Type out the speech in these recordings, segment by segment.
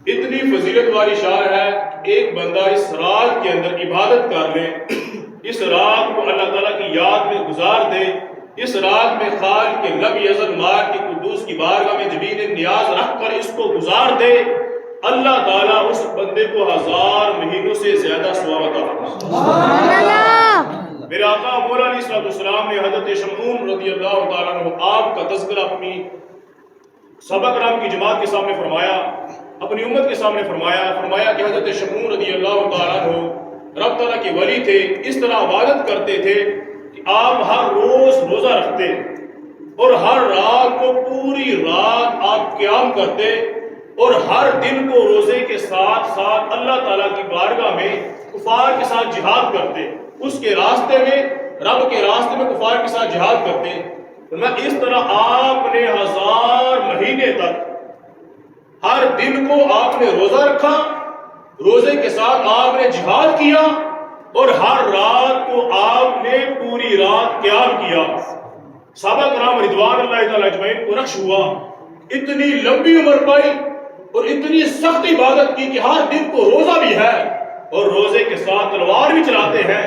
اتنی فضیلت والی شان ہے کہ ایک بندہ اس رات کے اندر عبادت کر لے، اس رات کو اللہ تعالیٰ کی یاد میں گزار دے، اس رات میں خالق کے لب ازل مار کی قدوس کی بارگاہ میں جبین نیاز رکھ کر اس کو گزار دے، اللہ تعالیٰ اس بندے کو 1000 مہینوں سے زیادہ ثواب عطا فرمائے۔ میرے آقا مولا علیہ السلام نے حضرت شمعون رضی اللہ تعالیٰ عنہ آپ کا تذکرہ اپنی صحابہ کرام کی جماعت کے سامنے فرمایا، اپنی امت کے سامنے فرمایا کہ حضرت شمعون رضی اللہ تعالیٰ عنہ رب تعالیٰ کے ولی تھے، اس طرح عبادت کرتے تھے کہ آپ ہر روز روزہ رکھتے اور ہر رات کو پوری رات آپ قیام کرتے اور ہر دن کو روزے کے ساتھ ساتھ اللہ تعالیٰ کی بارگاہ میں کفار کے ساتھ جہاد کرتے، اس کے راستے میں، رب کے راستے میں کفار کے ساتھ جہاد کرتے۔ اس طرح آپ نے 1000 مہینے تک ہر دن کو آپ نے روزہ رکھا، روزے کے ساتھ آپ نے جہاد کیا اور ہر رات کو آپ نے پوری رات قیام کیا۔ صحابہ کرام رضوان اللہ تعالی اجمعین کو رخص ہوا، اتنی لمبی عمر پائی اور اتنی سخت عبادت کی کہ ہر دن کو روزہ بھی ہے اور روزے کے ساتھ تلوار بھی چلاتے ہیں،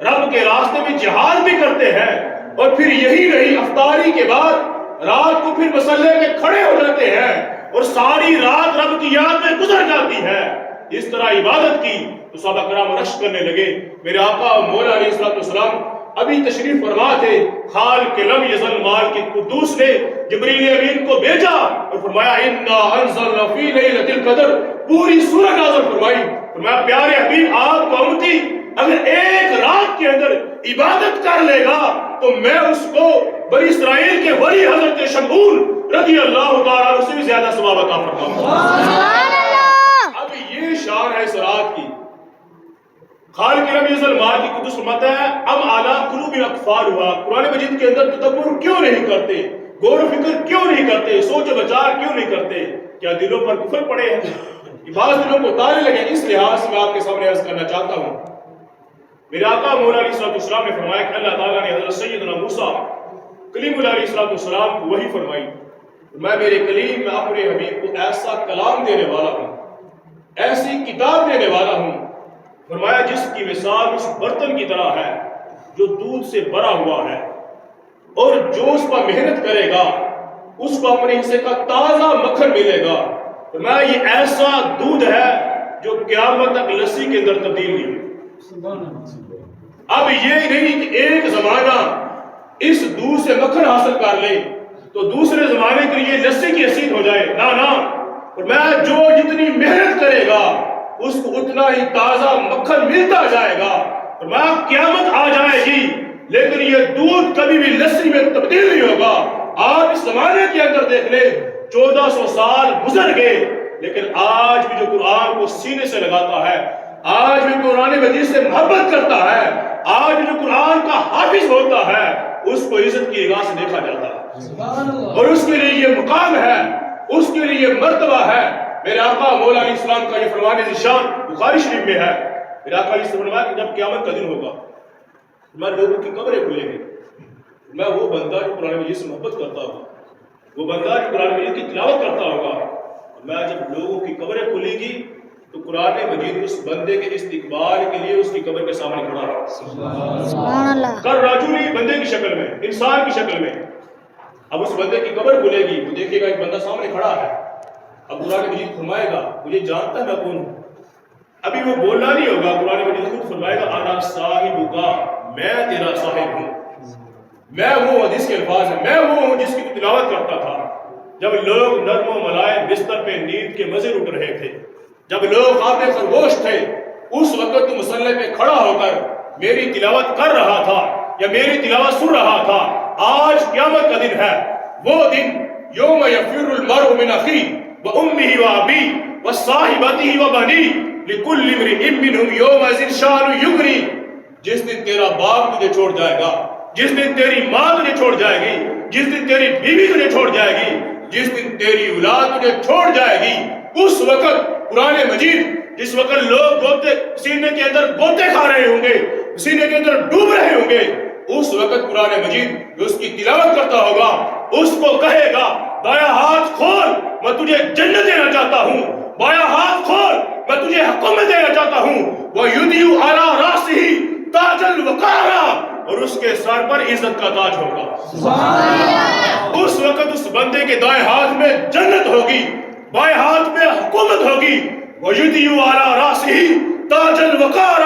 رب کے راستے میں جہاد بھی کرتے ہیں، اور پھر یہی نہیں افطاری کے بعد رات کو پھر مصلے میں کھڑے ہو جاتے ہیں اور ساری رات رب کی یاد میں گزر جاتی ہے۔ اس طرح عبادت کی تو صحابہ کرام رشک کرنے لگے۔ میرے آقا مولا علیہ السلام ابھی تشریف فرما تھے، خالق لم یزل مال کی قدوس نے جبریل امین کو بھیجا اور فرمایا انا انزلنا فی لیلۃ القدر، پوری سورہ نازل فرمائی۔ فرمایا پیارے حبیب آپ کا امتی اگر ایک رات کے اندر عبادت کر لے گا تو میں اس کو بنی اسرائیل کے ولی حضرت شمعون رضی اللہ تعالیٰ عنہ سے بھی زیادہ ثواب عطا فرماؤں۔ اب یہ شان ہے اس رات کی، خالق رب یزل مال کی قدس فرماتا ہے ام اعلیٰ قلوب الاقفال ہوا، قرآن مجید کے اندر تدبر کیوں نہیں کرتے، غور و فکر کیوں نہیں کرتے، سوچ و بچار کیوں نہیں کرتے؟ کیا دلوں پر کفر پڑے ہیں؟ بعض دلوں کو تالے لگے۔ اس لحاظ سے میں آپ کے سامنے عرض کرنا چاہتا ہوں، میرے آقا مولا علیہ السلام نے فرمایا کہ اللہ تعالیٰ نے حضرت سیدنا موسیٰ کلیم اللہ علیہ السلام کو وحی فرمائی، میں میرے کلیم میں اپنے حبیب کو ایسا کلام دینے والا ہوں، ایسی کتاب دینے والا ہوں، فرمایا جس کی مثال اس برتن کی طرح ہے جو دودھ سے بھرا ہوا ہے، اور جو اس پر محنت کرے گا اس کو اپنے حصے کا تازہ مکھن ملے گا۔ فرمایا یہ ایسا دودھ ہے جو قیامت تک لسی کے اندر تبدیل نہیں ہوئی۔ اب یہ نہیں کہ ایک زمانہ اس دودھ سے مکھن حاصل کر لے تو دوسرے زمانے کے لیے لسی کی حیثیت ہو جائے، نہ فرمایا جو جتنی محنت کرے گا اس کو اتنا ہی تازہ مکھن ملتا جائے گا۔ فرمایا قیامت آ جائے گی لیکن یہ دودھ کبھی بھی لسی میں تبدیل نہیں ہوگا۔ آپ اس زمانے کے اندر دیکھ لیں 1400 سال گزر گئے لیکن آج بھی جو قرآن کو سینے سے لگاتا ہے، آج بھی قرآن مجید سے محبت کرتا ہے، آج بھی جو قرآن کا حافظ ہوتا ہے اس کو عزت کی نگاہ سے دیکھا جاتا ہے اور اس کے لیے یہ مقام ہے، اس کے لیے یہ مرتبہ ہے۔ میرے آقا مولا علیہ السلام کا یہ فرمان ذیشان بخاری شریف میں ہے، میرے آقا علیہ السلام کہ جب قیامت کا دن ہوگا میں لوگوں کی قبریں کھلیں گی، میں وہ بندہ جو قرآن مجید سے محبت کرتا ہوگا، وہ بندہ جو قرآن مجید کی تلاوت کرتا ہوگا، میں جب لوگوں کی قبریں کھلیں گی تو قرآن مجید اس بندے کے استقبال کے لیے اس کی قبر کے سامنے کھڑا ہے، سبحان اللہ، کر راجولی بندے کی شکل میں، انسان کی شکل میں۔ اب اس بندے کی قبر کھلے گی، وہ دیکھے گا ایک بندہ سامنے کھڑا ہے، اب قرآن مجید فرمائے گا مجھے جانتا ہے میں کون ہوں، ابھی وہ بولنا نہیں ہوگا، قرآن مجید خود فرمائے گا انا صاحبک، میں تیرا صاحب ہوں، میں وہ حدیث کے الفاظ ہیں، میں وہ ہوں جس کی تو تلاوت کرتا تھا جب لوگ نرم و ملائم بستر پہ نیند کے مزے لوٹ رہے تھے، جب لوگ خواب خرگوش تھے، اس وقت تو مصلی پہ کھڑا ہو کر میری تلاوت کر رہا تھا یا میری تلاوت سن رہا تھا۔ آج قیامت کا دن ہے، وہ دن یوم یفر المرء من اخیہ وامہ وابیہ وصاحبتہ وبنیہ لکل امرئ منہم یومئذ شأن یغنیہ، جس دن تیرا باپ تجھے چھوڑ جائے گا، جس دن تیری ماں تجھے چھوڑ جائے گی، جس دن تیری بیوی تجھے چھوڑ جائے گی، جس دن تیری اولاد تجھے چھوڑ جائے گی، اس وقت قرآن مجید جس وقت لوگ گوتے سینے کے اندر گوتے کھا رہے ہوں گے، سینے کے اندر ڈوب رہے ہوں گے، اس وقت قرآن مجید جو اس کی تلاوت کرتا ہوگا اس کو کہے گا بایاں ہاتھ کھول میں تجھے جنت دینا چاہتا ہوں، بایاں ہاتھ حکم دینا چاہتا ہوں وَيُدْيُ عَلَى رَأْسِهِ تَاجَ الْوَقَارَ، اور اس کے سر پر عزت کا تاج ہوگا. اس وقت اس بندے کے دائیں ہاتھ میں جنت ہوگی، بائیں ہاتھ میں حکومت ہوگی. وَيُدْيُ عَلَى رَأْسِهِ تَاجَ الْوَقَارَ،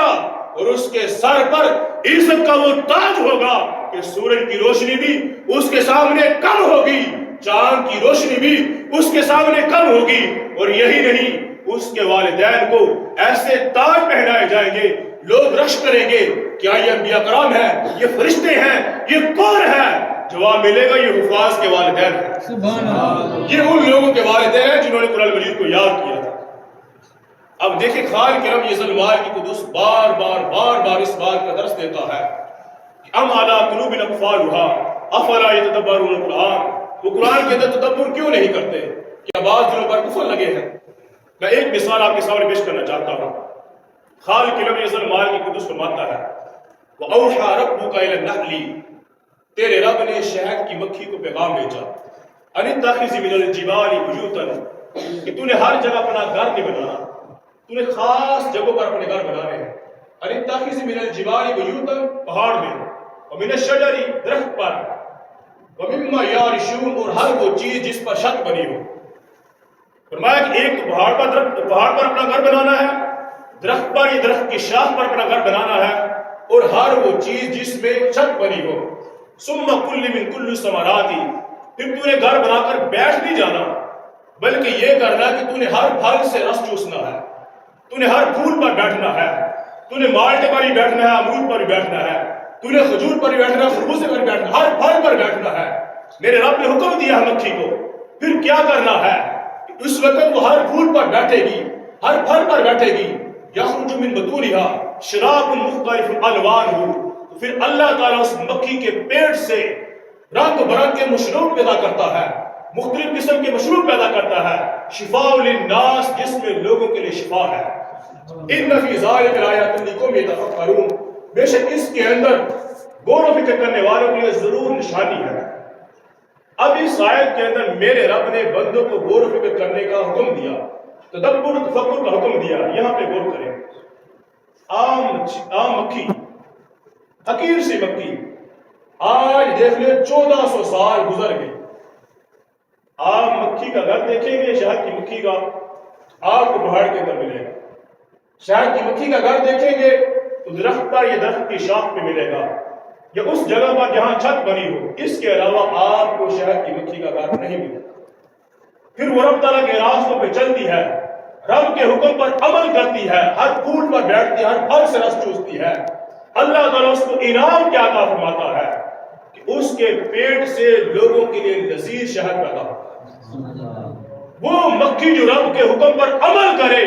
اور اس کے سر پر عزت کا وہ تاج ہوگا کہ سورج کی روشنی بھی اس کے سامنے کم ہوگی، چاند کی روشنی بھی اس کے سامنے کم ہوگی. اور یہی نہیں، اس کے والدین کو ایسے تاج پہنائے جائیں گے، لوگ رش کریں گے کیا یہ انبیاء کرام ہیں، یہ فرشتے ہیں، یہ کون ہے؟ جواب ملے گا یہ حفاظ کے والدین ہیں، یہ ان لوگوں کے والدین ہیں جنہوں نے قرآن مجید کو یاد کیا تھا. اب دیکھیں خالق رب یزل مال کی قدس بار بار اس بات کا درس دیتا ہے کہ ام علی قلوب اقفالها افلا یتدبرون القرآن، وہ قرآن کے اندر تدبر کیوں نہیں کرتے؟ کیا بعض دلوں پر کفر لگے ہیں؟ میں ایک مثال آپ کے سامنے پیش کرنا چاہتا ہوں. خالق رب یزل مال کی قدس فرماتا ہے وَأَوْحَى رَبُّكَ إِلَى النَّحْلِ، تیرے رب نے شہد کی مکھی کو پیغام بھیجا أَنِ اتَّخِذِ مِنَ الْجِبَالِ بُيُوتًا، کہ تو نے ہر جگہ اپنا گھر نہیں بنانا، تو نے خاص جگہوں پر اپنے گھر بنانے ہیں. أَنِ اتَّخِذِ مِنَ الْجِبَالِ بُيُوتًا، پہاڑ میں، وَمِنَ الشَّجَرِ درخت پر، وَمِمَّا يَعْرِشُونَ اور ہر وہ چیز جس پر چھت بنی ہو. فرمایا کہ ایک تو پہاڑ پر اپنا گھر بنانا ہے، درخت پر یا درخت کی شاخ پر اپنا گھر بنانا ہے، اور ہر وہ چیز جس میں چھت بنی ہو. ثم کل من کل ثمرات، پھر تو نے گھر بنا کر بیٹھ نہیں جانا، بلکہ یہ کرنا کہ تو نے ہر پھل سے رس چوسنا ہے، تو نے ہر پھول پر بیٹھنا ہے، تو نے مالٹے پر ہی بیٹھنا ہے، امرود پر ہی بیٹھنا ہے، تو نے کھجور پر ہی بیٹھنا ہے، خربوزے پر ہی بیٹھنا ہے، ہر پھل پر بیٹھنا ہے. میرے رب نے حکم دیا ہے مکھی کو، پھر کیا کرنا ہے؟ اس وقت وہ ہر پھول پر بیٹھے گی، ہر پھل پر بیٹھے گی. یخرج من بطونها شراب مختلف الوان، پھر اللہ تعالیٰ اس مکھی کے پیٹ سے رنگ برنگ کے مشروب پیدا کرتا ہے، مختلف قسم کے مشروب پیدا کرتا ہے. شفاء للناس، جس میں لوگوں کے لیے شفا ہے. ان فی ذلک لآیات لقوم یتفکرون، بے شک اس کے اندر غور و فکر کرنے والوں کے لیے ضرور نشانی ہے. اب اس آیت کے اندر میرے رب نے بندوں کو غور و فکر کرنے کا حکم دیا، تدبر تفکر کا حکم دیا. یہاں پہ غور کریں. عام مکھی، حقیر سی مکھی، آج دیکھ لیں 1400 سال گزر گئے. آپ مکھی کا گھر دیکھیں گے، شہد کی مکھی کا آپ کو پہاڑ کے اندر ملے گا. شہد کی مکھی کا گھر دیکھیں گے تو درخت پر یا درخت کی شاخ پہ ملے گا، یا اس جگہ پر جہاں چھت بنی ہو. اس کے علاوہ آپ کو شہد کی مکھی کا گھر نہیں ملے گا. پھر وہ رب تعالیٰ کے راستوں پہ چلتی ہے، رب کے حکم پر عمل کرتی ہے، ہر پھول پر بیٹھتی ہے، ہر پھل سے رس چوستی ہے. اللہ تعالیٰ اس کو انعام کیا عطا فرماتا ہے کہ اس کے پیٹ سے لوگوں کے لیے لذیذ شہد پیدا ہوتا ہے. وہ مکھی جو رب کے حکم پر عمل کرے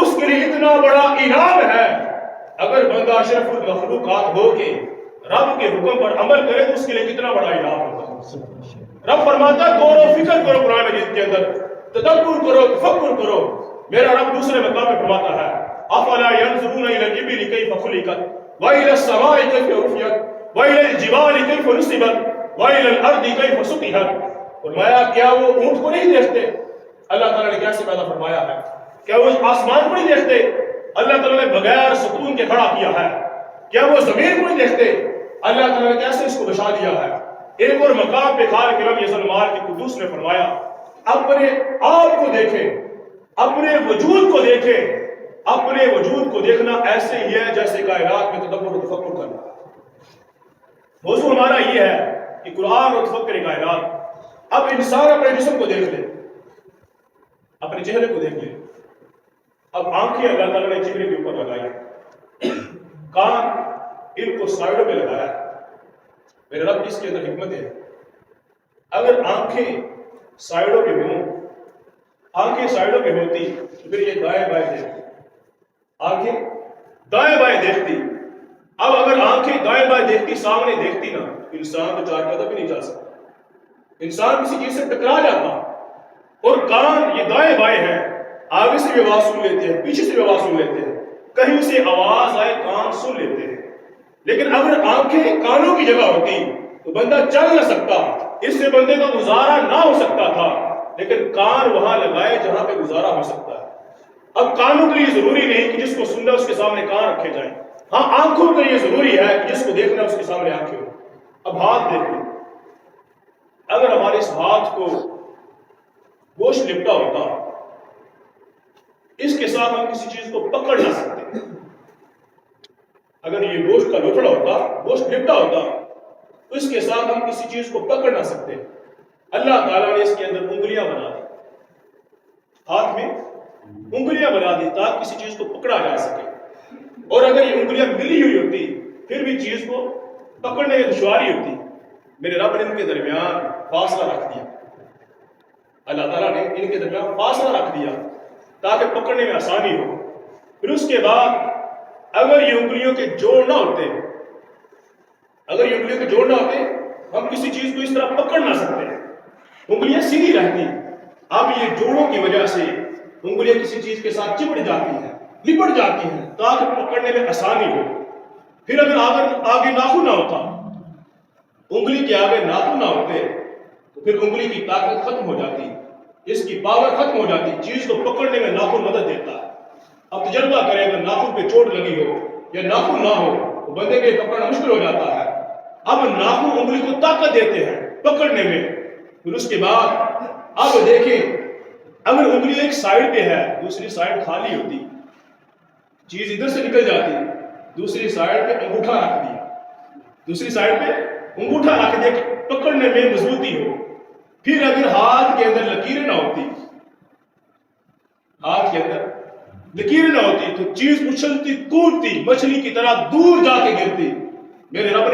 اس کے لیے اتنا بڑا انعام ہے. اگر بندہ اشرف المخلوقات ہو کے رب کے حکم پر عمل کرے تو اس کے لیے کتنا بڑا انعام ہوتا ہے. رب فرماتا ہے غور و فکر کرو قرآن مجید کے اندر، تدبر کرو، تفکر کرو. میرا رب دوسرے مقام پہ فرماتا ہے افلا ينظرون الى الابل كيف خلقت والى السماء كيف رفعت والى الجبال كيف نصبت والى الارض كيف سطحت. فرمایا کیا وہ اونٹ کو نہیں دیکھتے؟ اللہ تعالیٰ نے کیسے پیدا فرمایا ہے. کیا وہ آسمان کو نہیں دیکھتے؟ اللہ تعالیٰ نے بغیر ستون کے کھڑا کیا ہے. کیا وہ زمین کو نہیں دیکھتے؟ اللہ تعالیٰ نے کیسے اس کو بچا دیا ہے. ایک اور مقام پہ خالق رب یزل مال کی قدوس نے فرمایا اپنے آپ کو دیکھیں، اپنے وجود کو دیکھیں. اپنے وجود کو دیکھنا ایسے ہی ہے جیسے کائنات میں تدبر و تفکر کرنا. موضوع ہمارا یہ ہے کہ قرآن و تفکر کائنات. اب انسان اپنے جسم کو دیکھ لے، اپنے چہرے کو دیکھ لے. اب آنکھیں اللہ تعالیٰ نے چہرے کے اوپر لگائی، کان ان کو سائڈوں پہ لگایا. میرے رب اس کے اندر حکمت ہے. اگر آنکھیں سائڈوں پہ ہوں، آنکھیں سائڈوں پہ ہوتی تو پھر یہ دائیں بائیں دیکھتی، آنکھیں دائیں بائیں دیکھتی. اب اگر آنکھیں دائیں بائیں دیکھتی، سامنے دیکھتی نا، انسان تو 4 قدم بھی نہیں چل سکتا. انسان کسی چیز سے ٹکرا جاتا. اور کان یہ دائیں بائیں ہیں، آگے سے بھی آواز سن لیتے ہیں، پیچھے سے بھی آواز سن لیتے ہیں، کہیں سے آواز آئے کان سن لیتے ہیں. لیکن اگر آنکھیں کانوں کی جگہ ہوتی تو بندہ چل نہ سکتا، اس سے بندے کا گزارا نہ ہو سکتا تھا. لیکن کان وہاں لگائے جہاں پہ گزارا ہو سکتا ہے. اب کانوں کے لیے ضروری نہیں کہ جس کو سننا اس کے سامنے کان رکھے جائیں، ہاں آنکھوں کے لیے ضروری ہے کہ جس کو دیکھنا اس کے سامنے آنکھیں ہو۔ اب ہاتھ دیکھ لیں، اگر ہمارے اس ہاتھ کو گوشت لپٹا ہوتا، اس کے ساتھ ہم کسی چیز کو پکڑ نہ سکتے۔ اگر یہ گوشت کا لوٹڑا ہوتا، گوشت لپٹا ہوتا، تو اس کے ساتھ ہم کسی چیز کو پکڑ نہ سکتے۔ اللہ تعالیٰ نے اس کے اندر انگلیاں بنا دی، ہاتھ میں انگلیاں بنا دی تاکہ کسی چیز کو پکڑا جا سکے، اور اگر یہ انگلیاں ملی ہوئی ہوتی پھر بھی چیز کو پکڑنے میں دشواری ہوتی۔ میرے رب نے ان کے درمیان فاصلہ رکھ دیا، اللہ تعالیٰ نے ان کے درمیان فاصلہ رکھ دیا تاکہ پکڑنے میں آسانی ہو۔ پھر اس کے بعد اگر یہ انگلیوں کے جوڑ نہ ہوتے، اگر یہ انگلیوں کے جوڑ نہ ہوتے، ہم کسی چیز کو اس طرح پکڑ نہ سکتے، انگلیاں سیدھی رہتی۔ اب یہ جوڑوں کی وجہ سے انگلیاں کسی چیز کے ساتھ چپٹ جاتی ہیں، لپٹ جاتی ہیں تاکہ پکڑنے میں آسانی ہو۔ پھر اگر آگے ناخن نہ ہوتا، انگلی کے آگے ناخن نہ ہوتے، تو پھر انگلی کی طاقت ختم ہو جاتی، اس کی پاور ختم ہو جاتی، چیز کو پکڑنے میں ناخن مدد دیتا ہے۔ اب تجربہ کریں، اگر ناخن پہ چوٹ لگی ہو یا ناخن نہ ہو تو بندے کے پکڑنا مشکل ہو جاتا ہے۔ اب ناخن انگلی کو طاقت دیتے ہیں پکڑنے میں۔ پھر اس کے بعد اب دیکھیں، اگر انگلی ایک سائیڈ پہ ہے، دوسری سائیڈ خالی ہوتی، چیز ادھر سے نکل جاتی، دوسری سائیڈ پہ انگوٹھا رکھ دیا، دوسری سائیڈ پہ انگوٹھا رکھ دیا کہ پکڑنے میں مضبوطی ہو۔ پھر اگر ہاتھ کے اندر لکیریں نہ ہوتی، ہاتھ کے اندر لکیریں نہ ہوتی تو چیز اچھلتی کودتی مچھلی کی طرح دور جا کے گرتی۔ میرے رب نے